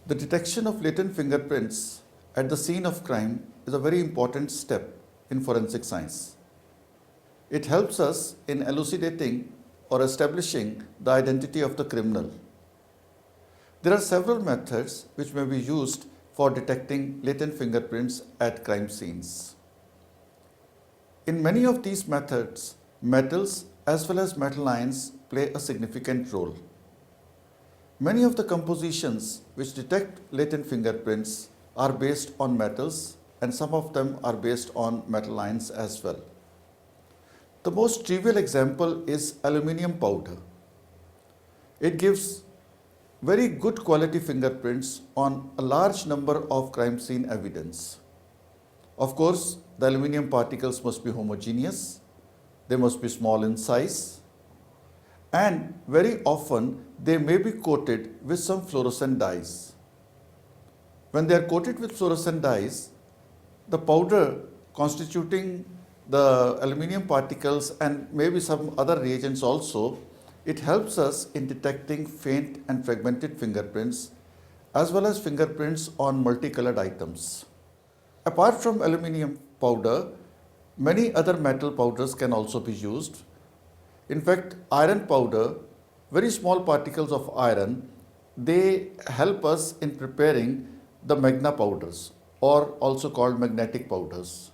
The detection of latent fingerprints at the scene of crime is a very important step in forensic science. It helps us in elucidating or establishing the identity of the criminal. There are several methods which may be used for detecting latent fingerprints at crime scenes. In many of these methods, metals as well as metal ions play a significant role. Many of the compositions which detect latent fingerprints are based on metals, and some of them are based on metal ions as well. The most trivial example is aluminium powder. It gives very good quality fingerprints on a large number of crime scene evidence. Of course, the aluminium particles must be homogeneous, they must be small in size, and very often they may be coated with some fluorescent dyes. When they are coated with fluorescent dyes, the powder constituting the aluminium particles and maybe some other reagents also, it helps us in detecting faint and fragmented fingerprints as well as fingerprints on multicolored items. Apart from aluminium powder, many other metal powders can also be used. In fact, iron powder, very small particles of iron, they help us in preparing the magna powders, or also called magnetic powders.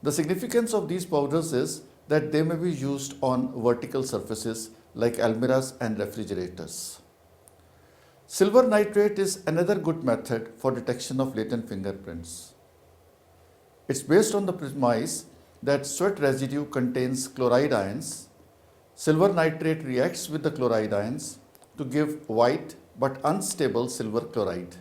The significance of these powders is that they may be used on vertical surfaces like almirahs and refrigerators. Silver nitrate is another good method for detection of latent fingerprints. It's based on the premise that sweat residue contains chloride ions. Silver nitrate reacts with the chloride ions to give white but unstable silver chloride.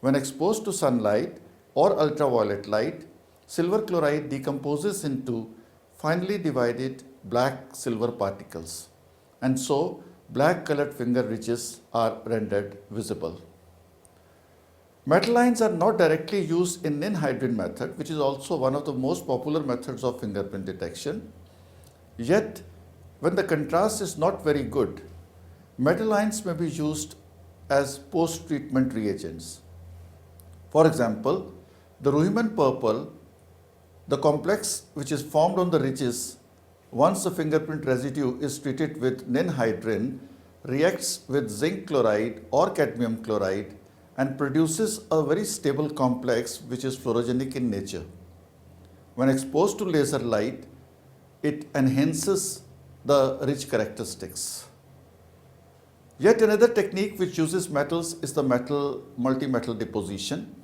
When exposed to sunlight or ultraviolet light, silver chloride decomposes into finely divided black silver particles, and so black colored finger ridges are rendered visible. Metal ions are not directly used in Nenhydran method, which is also one of the most popular methods of fingerprint detection. Yet, when the contrast is not very good, metal ions may be used as post-treatment reagents. For example, the Ruhiman purple, the complex which is formed on the ridges once the fingerprint residue is treated with Nenhydran, reacts with zinc chloride or cadmium chloride and produces a very stable complex which is fluorogenic in nature. When exposed to laser light, it enhances the rich characteristics. Yet another technique which uses metals is the multi-metal deposition,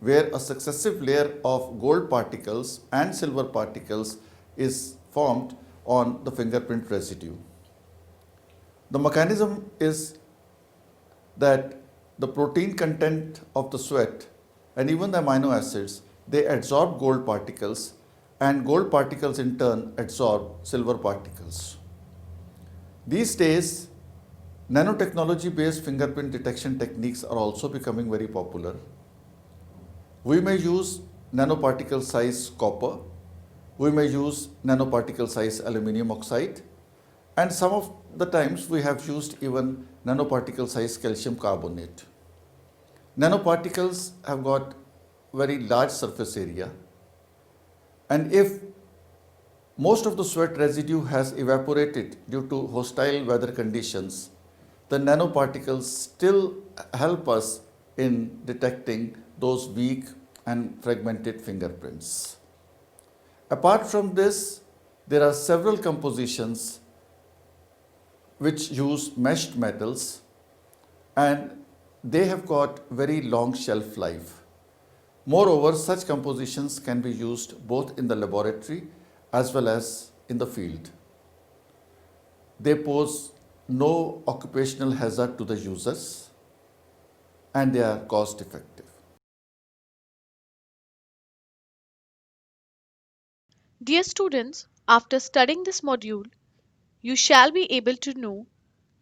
where a successive layer of gold particles and silver particles is formed on the fingerprint residue. The mechanism is that the protein content of the sweat and even the amino acids, they absorb gold particles, and gold particles in turn absorb silver particles. These days, nanotechnology-based fingerprint detection techniques are also becoming very popular. We may use nanoparticle size copper, we may use nanoparticle size aluminum oxide, and some of the times we have used even nanoparticle size calcium carbonate. Nanoparticles have got very large surface area, and if most of the sweat residue has evaporated due to hostile weather conditions, the nanoparticles still help us in detecting those weak and fragmented fingerprints. Apart from this, there are several compositions which use meshed metals, and they have got very long shelf life. Moreover, such compositions can be used both in the laboratory as well as in the field. They pose no occupational hazard to the users, and they are cost effective. Dear students, after studying this module, you shall be able to know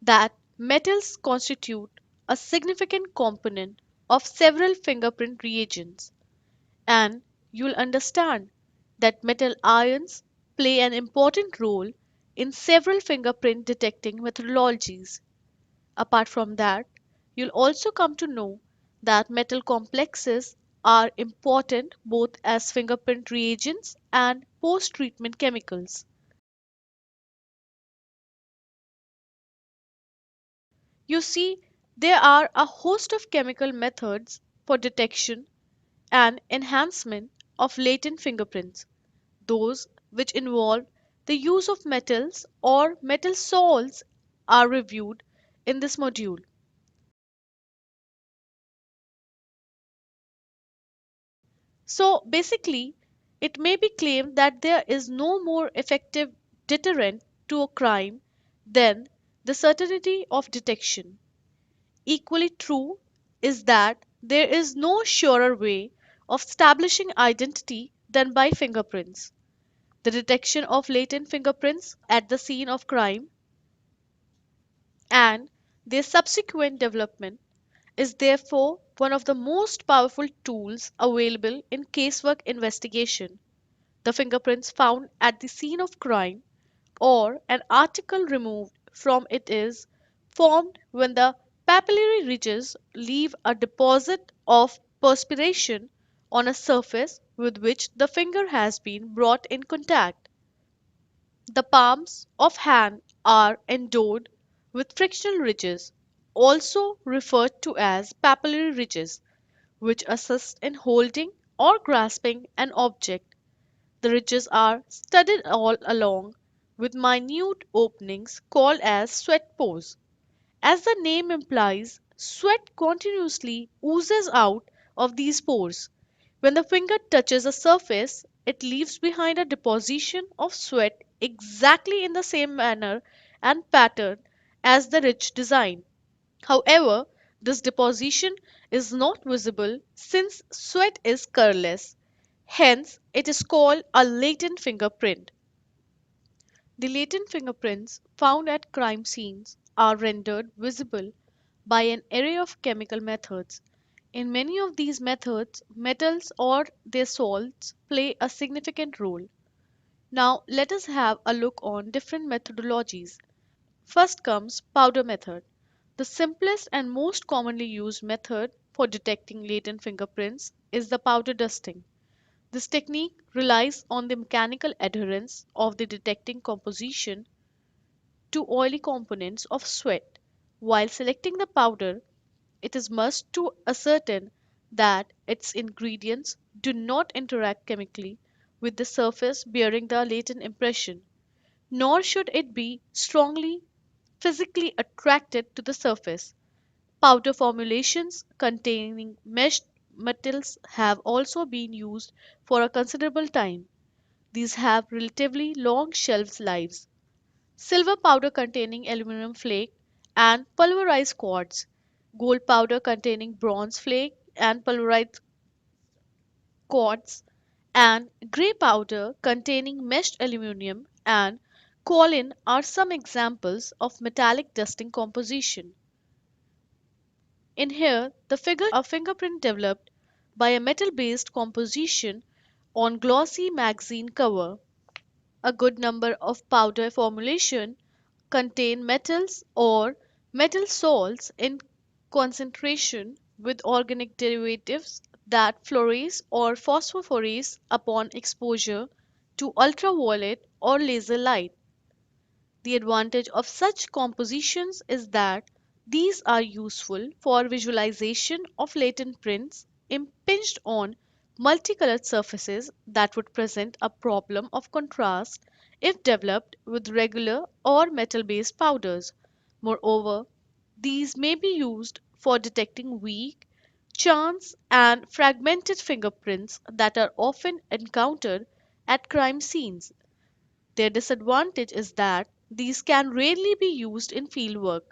that metals constitute a significant component of several fingerprint reagents, and you'll understand that metal ions play an important role in several fingerprint detecting methodologies. Apart from that, You'll also come to know that metal complexes are important both as fingerprint reagents and post treatment chemicals. You see, there are a host of chemical methods for detection and enhancement of latent fingerprints. Those which involve the use of metals or metal salts are reviewed in this module. So basically, it may be claimed that there is no more effective deterrent to a crime than the certainty of detection. Equally true is that there is no surer way of establishing identity than by fingerprints. The detection of latent fingerprints at the scene of crime and their subsequent development is therefore one of the most powerful tools available in casework investigation. The fingerprints found at the scene of crime or an article removed from it is formed when the papillary ridges leave a deposit of perspiration on a surface with which the finger has been brought in contact. The palms of hand are endowed with frictional ridges, also referred to as papillary ridges, which assist in holding or grasping an object. The ridges are studded all along with minute openings called as sweat pores. As the name implies, sweat continuously oozes out of these pores. When the finger touches a surface, it leaves behind a deposition of sweat exactly in the same manner and pattern as the ridge design. However, this deposition is not visible since sweat is colorless. Hence, it is called a latent fingerprint. The latent fingerprints found at crime scenes are rendered visible by an array of chemical methods. In many of these methods, metals or their salts play a significant role. Now, let us have a look on different methodologies. First comes powder method. The simplest and most commonly used method for detecting latent fingerprints is the powder dusting. This technique relies on the mechanical adherence of the detecting composition to oily components of sweat. While selecting the powder, it is must to ascertain that its ingredients do not interact chemically with the surface bearing the latent impression, nor should it be strongly physically attracted to the surface. Powder formulations containing meshed metals have also been used for a considerable time. These have relatively long shelf lives. Silver powder containing aluminum flake and pulverized quartz, gold powder containing bronze flake and pulverized quartz, and gray powder containing meshed aluminum and kaolin are some examples of metallic dusting composition. In here, the figure shows a fingerprint developed by a metal-based composition on glossy magazine cover. A good number of powder formulation contain metals or metal salts in concentration with organic derivatives that fluoresce or phosphorese upon exposure to ultraviolet or laser light. The advantage of such compositions is that these are useful for visualization of latent prints impinged on multicolored surfaces that would present a problem of contrast if developed with regular or metal based powders. Moreover, these may be used for detecting weak, chance, and fragmented fingerprints that are often encountered at crime scenes. Their disadvantage is that these can rarely be used in fieldwork.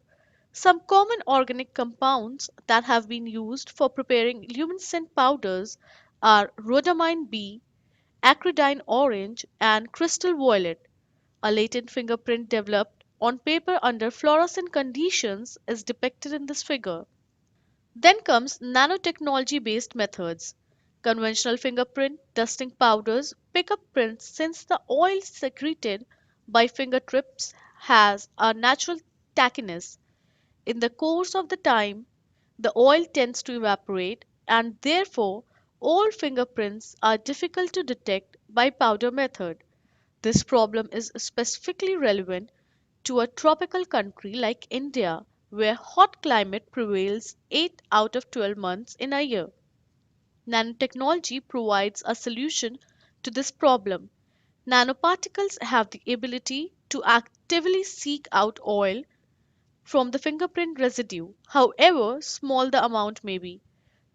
Some common organic compounds that have been used for preparing luminescent powders are rhodamine B, acridine orange, and crystal violet. A latent fingerprint developed on paper under fluorescent conditions is depicted in this figure. Then comes nanotechnology based methods. Conventional fingerprint dusting powders pick up prints since the oil secreted by fingertips has a natural tackiness. In the course of the time, the oil tends to evaporate, and therefore all fingerprints are difficult to detect by powder method. This problem is specifically relevant to a tropical country like India, where hot climate prevails 8 out of 12 months in a year. Nanotechnology provides a solution to this problem. Nanoparticles have the ability to actively seek out oil from the fingerprint residue, however small the amount may be.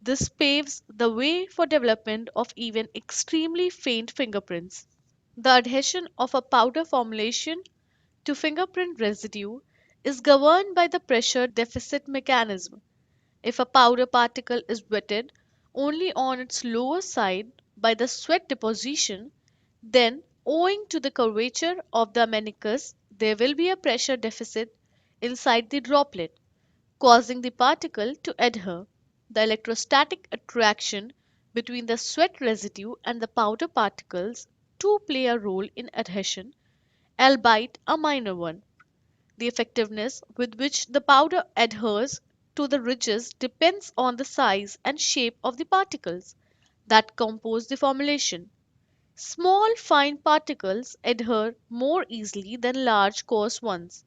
This paves the way for development of even extremely faint fingerprints. The adhesion of a powder formulation to fingerprint residue is governed by the pressure deficit mechanism. If a powder particle is wetted only on its lower side by the sweat deposition, then owing to the curvature of the meniscus, there will be a pressure deficit inside the droplet, causing the particle to adhere. The electrostatic attraction between the sweat residue and the powder particles too play a role in adhesion, albeit a minor one. The effectiveness with which the powder adheres to the ridges depends on the size and shape of the particles that compose the formulation. Small fine particles adhere more easily than large coarse ones.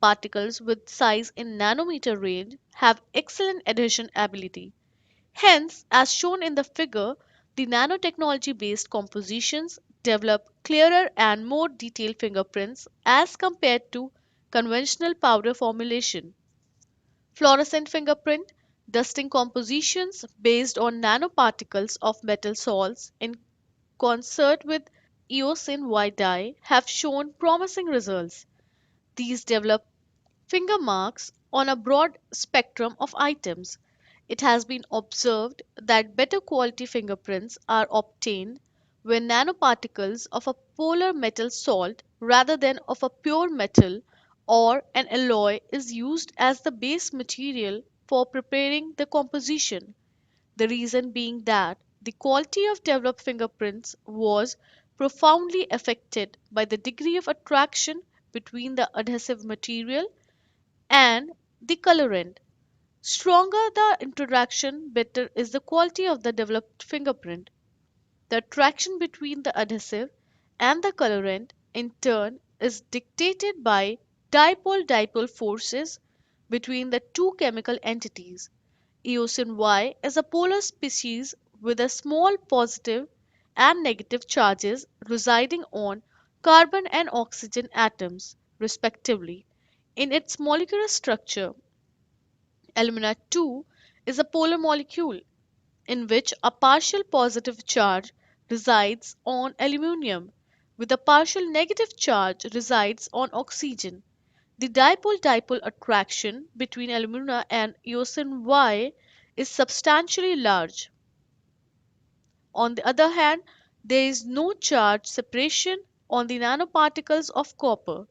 Particles with size in nanometer range have excellent adhesion ability. Hence, as shown in the figure, the nanotechnology based compositions develop clearer and more detailed fingerprints as compared to conventional powder formulation. Fluorescent fingerprint dusting compositions based on nanoparticles of metal salts in concert with eosin Y dye have shown promising results. These develop finger marks on a broad spectrum of items. It has been observed that better quality fingerprints are obtained when nanoparticles of a polar metal salt rather than of a pure metal or an alloy is used as the base material for preparing the composition. The reason being that the quality of developed fingerprints was profoundly affected by the degree of attraction between the adhesive material and the colorant. Stronger the interaction, better is the quality of the developed fingerprint. The attraction between the adhesive and the colorant, in turn, is dictated by dipole dipole forces between the two chemical entities. Eosin Y is a polar species with a small positive and negative charges residing on carbon and oxygen atoms, respectively. In its molecular structure, alumina 2 is a polar molecule in which a partial positive charge resides on aluminium, with a partial negative charge resides on oxygen. The dipole-dipole attraction between alumina and eosin Y is substantially large. On the other hand, there is no charge separation on the nanoparticles of copper.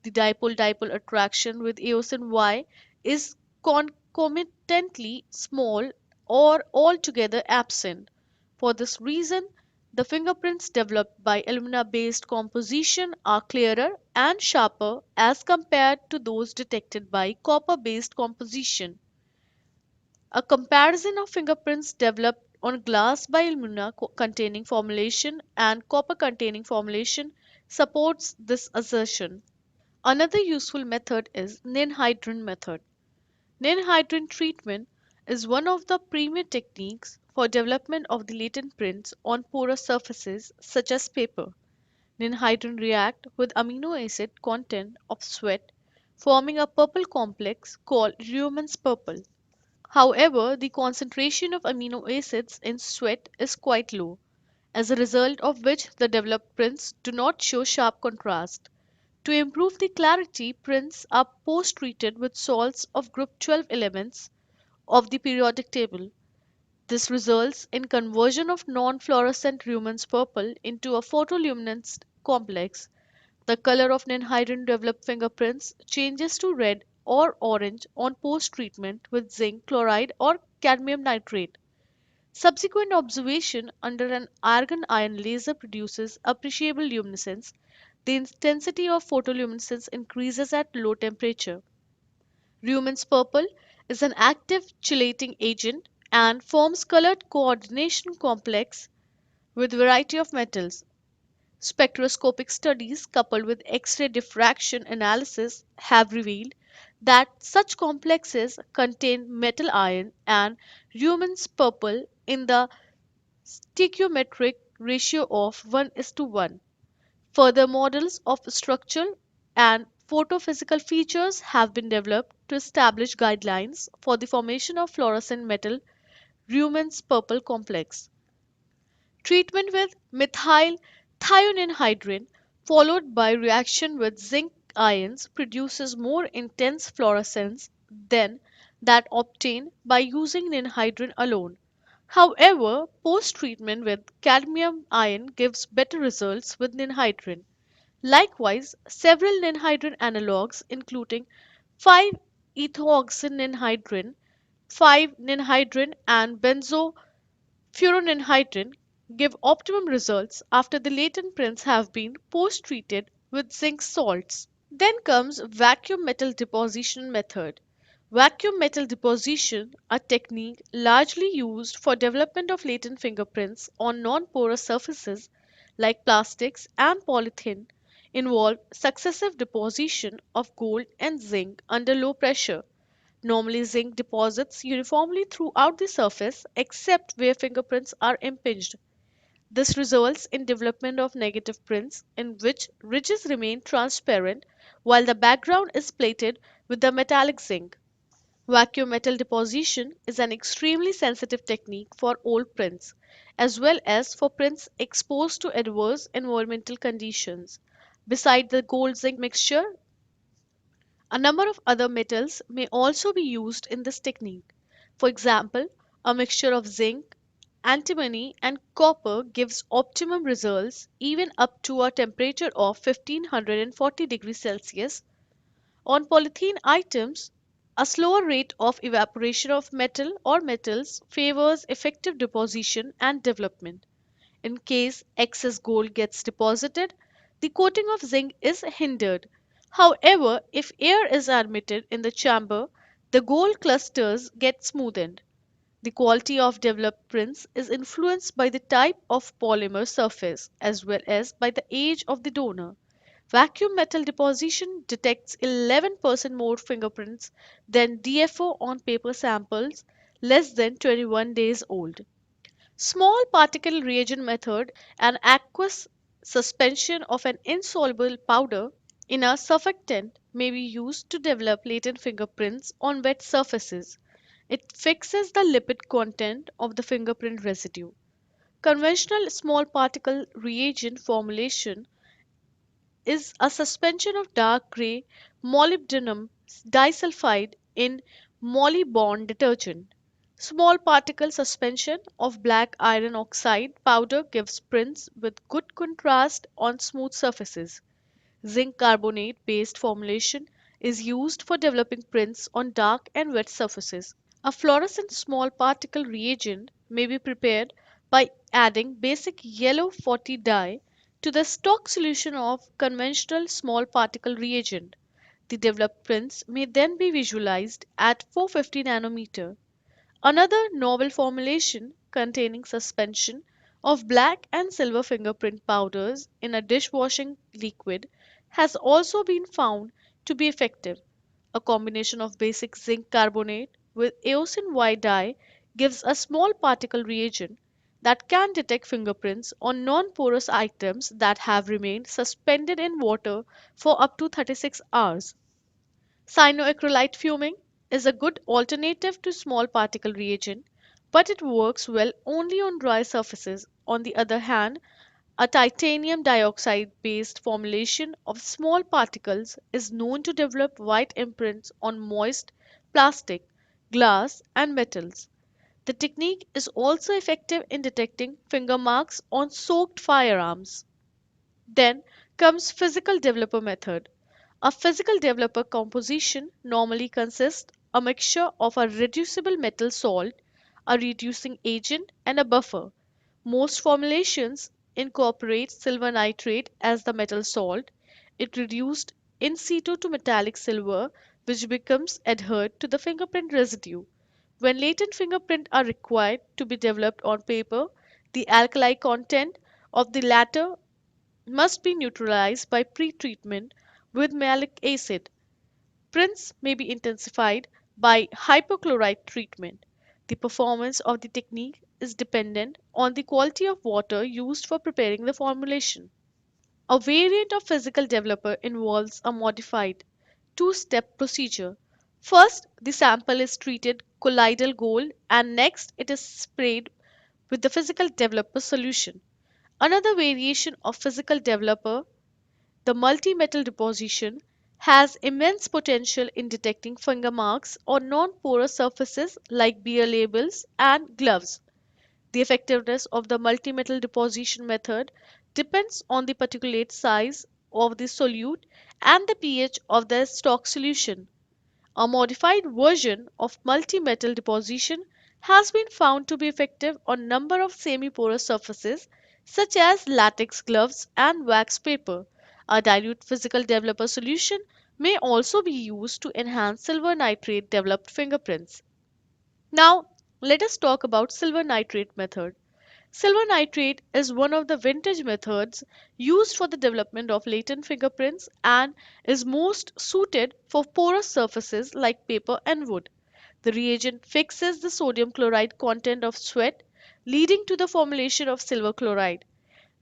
The dipole-dipole attraction with eosin Y is concomitantly small or altogether absent. For this reason, the fingerprints developed by alumina-based composition are clearer and sharper as compared to those detected by copper-based composition. A comparison of fingerprints developed on glass by alumina containing formulation and copper containing formulation supports this assertion. Another useful method is Nenhydran method. Nenhydran treatment is one of the premier techniques for development of the latent prints on porous surfaces such as paper. Nenhydran react with amino acid content of sweat, forming a purple complex called Reuman's purple. However, the concentration of amino acids in sweat is quite low, as a result of which the developed prints do not show sharp contrast. To improve the clarity, prints are post-treated with salts of group 12 elements of the periodic table. This results in conversion of non-fluorescent Reuman's purple into a photoluminescent complex. The color of Nenhydran developed fingerprints changes to red or orange on post-treatment with zinc chloride or cadmium nitrate. Subsequent observation under an argon ion laser produces appreciable luminescence. The intensity of photoluminescence increases at low temperature. Reuman's purple is an active chelating agent and forms colored coordination complex with variety of metals. Spectroscopic studies coupled with X-ray diffraction analysis have revealed that such complexes contain metal iron and Raman's purple in the stoichiometric ratio of 1:1. Further models of structural and photophysical features have been developed to establish guidelines for the formation of fluorescent metal Raman's purple complex. Treatment with methyl thionenhydrin followed by reaction with zinc ions produces more intense fluorescence than that obtained by using Nenhydran alone. However, post-treatment with cadmium ion gives better results with Nenhydrin. Likewise, several Nenhydrin analogues including 5-ethoxynenhydrin, 5-nenhydrin and benzo furanenhydrin give optimum results after the latent prints have been post-treated with zinc salts. Then comes vacuum metal deposition method. Vacuum metal deposition, a technique largely used for development of latent fingerprints on non-porous surfaces like plastics and polythene, involve successive deposition of gold and zinc under low pressure. Normally, zinc deposits uniformly throughout the surface except where fingerprints are impinged. This results in development of negative prints in which ridges remain transparent while the background is plated with the metallic zinc. Vacuum metal deposition is an extremely sensitive technique for old prints, as well as for prints exposed to adverse environmental conditions. Beside the gold zinc mixture, a number of other metals may also be used in this technique. For example, a mixture of zinc, antimony, and copper gives optimum results even up to a temperature of 1540 degrees Celsius. On polythene items, a slower rate of evaporation of metal or metals favors effective deposition and development. In case excess gold gets deposited, the coating of zinc is hindered. However, if air is admitted in the chamber, the gold clusters get smoothened. The quality of developed prints is influenced by the type of polymer surface as well as by the age of the donor. Vacuum metal deposition detects 11% more fingerprints than DFO on paper samples less than 21 days old. Small particle reagent method, an aqueous suspension of an insoluble powder in a surfactant may be used to develop latent fingerprints on wet surfaces. It fixes the lipid content of the fingerprint residue. Conventional small particle reagent formulation is a suspension of dark gray molybdenum disulfide in molybond detergent. Small particle suspension of black iron oxide powder gives prints with good contrast on smooth surfaces. Zinc carbonate based formulation is used for developing prints on dark and wet surfaces. A fluorescent small particle reagent may be prepared by adding basic yellow 40 dye to the stock solution of conventional small particle reagent. The developed prints may then be visualized at 450 nanometer. Another novel formulation containing suspension of black and silver fingerprint powders in a dishwashing liquid has also been found to be effective. A combination of basic zinc carbonate with eosin Y dye gives a small particle reagent that can detect fingerprints on non-porous items that have remained suspended in water for up to 36 hours. Cyanoacrylate fuming is a good alternative to small particle reagent, but it works well only on dry surfaces. On the other hand, a titanium dioxide based formulation of small particles is known to develop white imprints on moist plastic, glass, and metals. The technique is also effective in detecting finger marks on soaked firearms. Then comes physical developer method. A physical developer composition normally consists a mixture of a reducible metal salt, a reducing agent, and a buffer. Most formulations incorporate silver nitrate as the metal salt. It reduced in situ to metallic silver which becomes adhered to the fingerprint residue. When latent fingerprints are required to be developed on paper, the alkali content of the latter must be neutralized by pre-treatment with malic acid. Prints may be intensified by hypochlorite treatment. The performance of the technique is dependent on the quality of water used for preparing the formulation. A variant of physical developer involves a modified two-step procedure. First, the sample is treated colloidal gold and next it is sprayed with the physical developer solution. Another variation of physical developer, the multi-metal deposition, has immense potential in detecting finger marks on non-porous surfaces like beer labels and gloves. The effectiveness of the multi-metal deposition method depends on the particulate size of the solute and the pH of the stock solution. A modified version of multi-metal deposition has been found to be effective on a number of semi-porous surfaces such as latex gloves and wax paper. A dilute physical developer solution may also be used to enhance silver nitrate developed fingerprints. Now, let us talk about silver nitrate method. Silver nitrate is one of the vintage methods used for the development of latent fingerprints and is most suited for porous surfaces like paper and wood. The reagent fixes the sodium chloride content of sweat, leading to the formulation of silver chloride.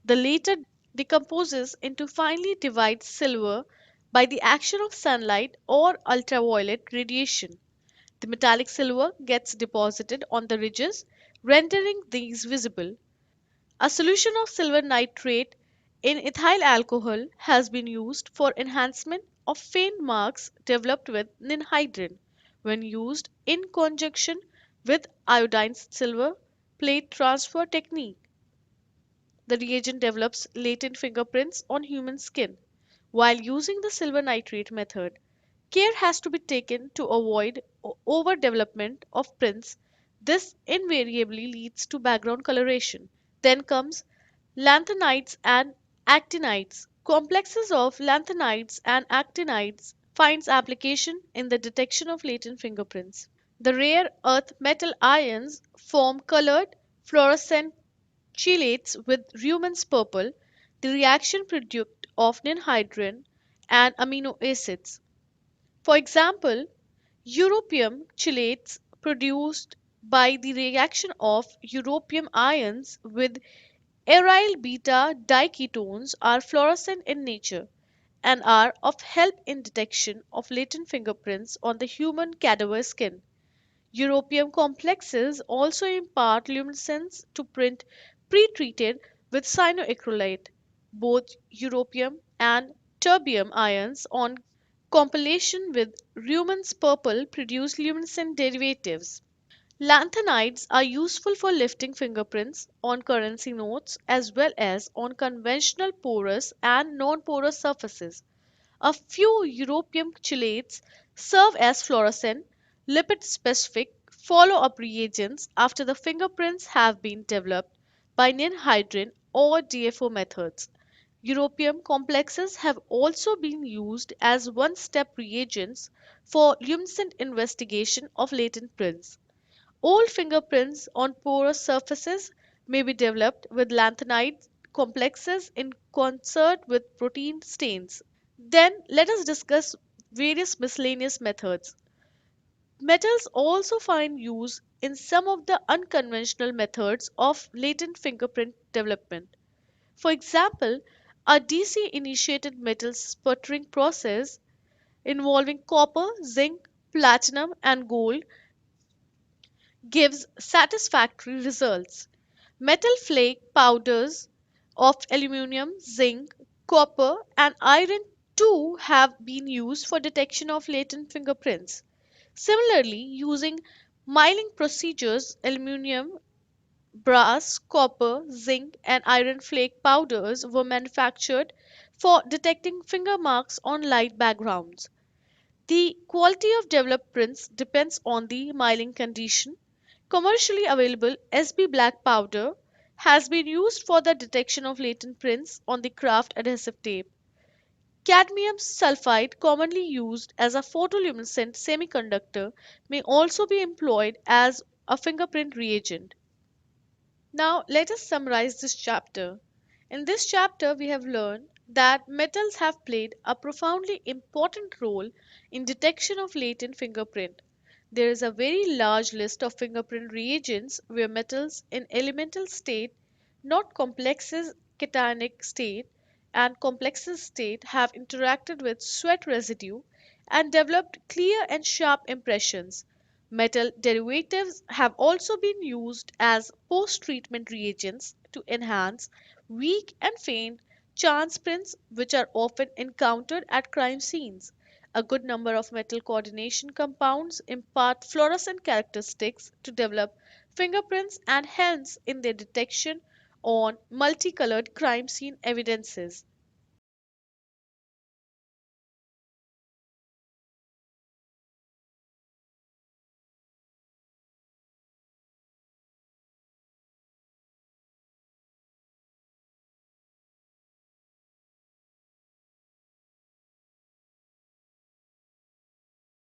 The latter decomposes into finely divided silver by the action of sunlight or ultraviolet radiation. The metallic silver gets deposited on the ridges, rendering these visible. A solution of silver nitrate in ethyl alcohol has been used for enhancement of faint marks developed with Nenhydran when used in conjunction with iodine silver plate transfer technique. The reagent develops latent fingerprints on human skin. While using the silver nitrate method, care has to be taken to avoid overdevelopment of prints. This invariably leads to background coloration. Then comes Lanthanides and actinides. Complexes of lanthanides and actinides finds application in the detection of latent fingerprints. The rare earth metal ions form colored fluorescent chelates with Raman's purple, the reaction product of Nenhydran and amino acids. For example, europium chelates produced by the reaction of europium ions with aryl beta diketones are fluorescent in nature and are of help in detection of latent fingerprints on the human cadaver skin. Europium complexes also impart luminescence to print pre-treated with cyanoacrylate. Both europium and terbium ions on compilation with Raman's purple produce luminescent derivatives. Lanthanides are useful for lifting fingerprints on currency notes as well as on conventional porous and non-porous surfaces. A few European chelates serve as fluorescent, lipid-specific follow-up reagents after the fingerprints have been developed by Nenhydran or DFO methods. Europium complexes have also been used as one-step reagents for luminescent investigation of latent prints. Old fingerprints on porous surfaces may be developed with lanthanide complexes in concert with protein stains. Then let us discuss various miscellaneous methods. Metals also find use in some of the unconventional methods of latent fingerprint development. For example, a DC initiated metal sputtering process involving copper, zinc, platinum, and gold gives satisfactory results. Metal flake powders of aluminium, zinc, copper, and iron too have been used for detection of latent fingerprints. Similarly, using milling procedures, aluminium, brass, copper, zinc, and iron flake powders were manufactured for detecting finger marks on light backgrounds. The quality of developed prints depends on the milling condition. Commercially available SB black powder has been used for the detection of latent prints on the craft adhesive tape. Cadmium sulfide, commonly used as a photoluminescent semiconductor, may also be employed as a fingerprint reagent. Now, let us summarize this chapter. In this chapter, we have learned that metals have played a profoundly important role in detection of latent fingerprint. There is a very large list of fingerprint reagents where metals in elemental state, not complexes cationic state and complexes state, have interacted with sweat residue and developed clear and sharp impressions. Metal derivatives have also been used as post-treatment reagents to enhance weak and faint chance prints which are often encountered at crime scenes. A good number of metal coordination compounds impart fluorescent characteristics to develop fingerprints and hence in their detection on multicolored crime scene evidences.